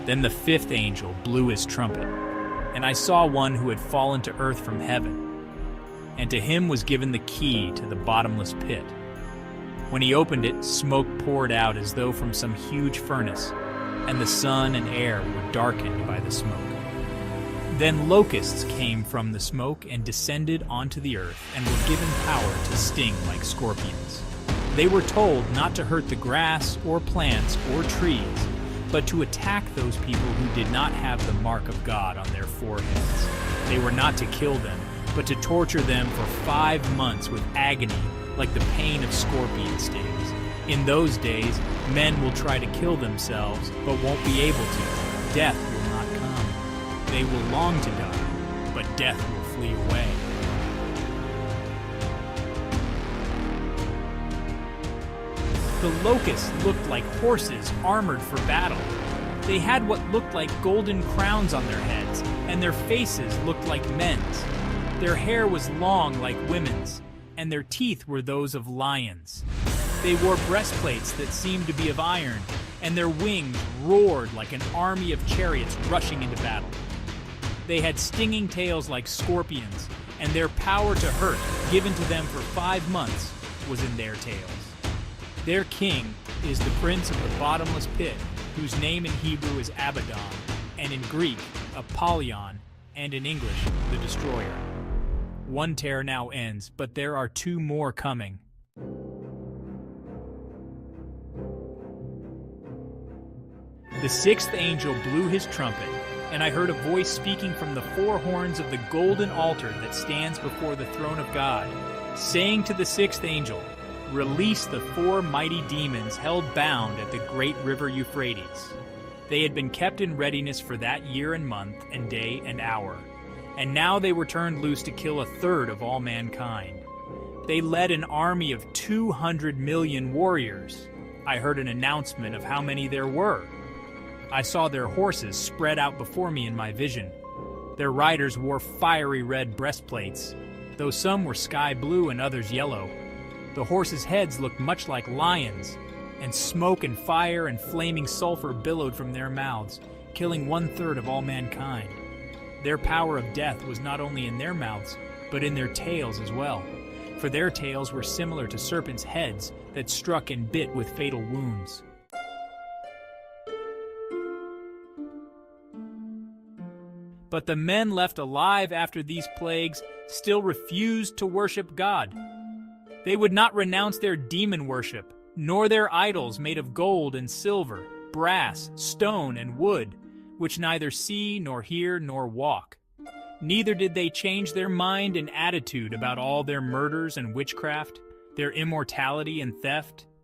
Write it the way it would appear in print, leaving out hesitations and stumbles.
Then the fifth angel blew his trumpet, and I saw one who had fallen to earth from heaven, and to him was given the key to the bottomless pit. When he opened it, smoke poured out as though from some huge furnace, and the sun and air were darkened by the smoke. Then locusts came from the smoke and descended onto the earth and were given power to sting like scorpions. They were told not to hurt the grass or plants or trees, but to attack those people who did not have the mark of God on their foreheads. They were not to kill them, but to torture them for 5 months with agony, like the pain of scorpion stings. In those days, men will try to kill themselves, but won't be able to. Death will not come. They will long to die, but death will flee away. The locusts looked like horses armored for battle. They had what looked like golden crowns on their heads, and their faces looked like men's. Their hair was long like women's, and their teeth were those of lions. They wore breastplates that seemed to be of iron, and their wings roared like an army of chariots rushing into battle. They had stinging tails like scorpions, and their power to hurt, given to them for 5 months, was in their tails. Their king is the prince of the bottomless pit, whose name in Hebrew is Abaddon, and in Greek, Apollyon, and in English, the Destroyer. One terror now ends, but there are 2 more coming. The sixth angel blew his trumpet, and I heard a voice speaking from the 4 horns of the golden altar that stands before the throne of God, saying to the sixth angel, "Release the 4 mighty demons held bound at the great river Euphrates." They had been kept in readiness for that year and month and day and hour, and now they were turned loose to kill 1/3 of all mankind. They led an army of 200 million warriors. I heard an announcement of how many there were. I saw their horses spread out before me in my vision. Their riders wore fiery red breastplates, though some were sky blue and others yellow. The horses' heads looked much like lions, and smoke and fire and flaming sulfur billowed from their mouths, killing 1/3 of all mankind. Their power of death was not only in their mouths, but in their tails as well, for their tails were similar to serpents' heads that struck and bit with fatal wounds. But the men left alive after these plagues still refused to worship God. They would not renounce their demon worship, nor their idols made of gold and silver, brass, stone, and wood, which neither see nor hear nor walk. Neither did they change their mind and attitude about all their murders and witchcraft, their immortality and theft,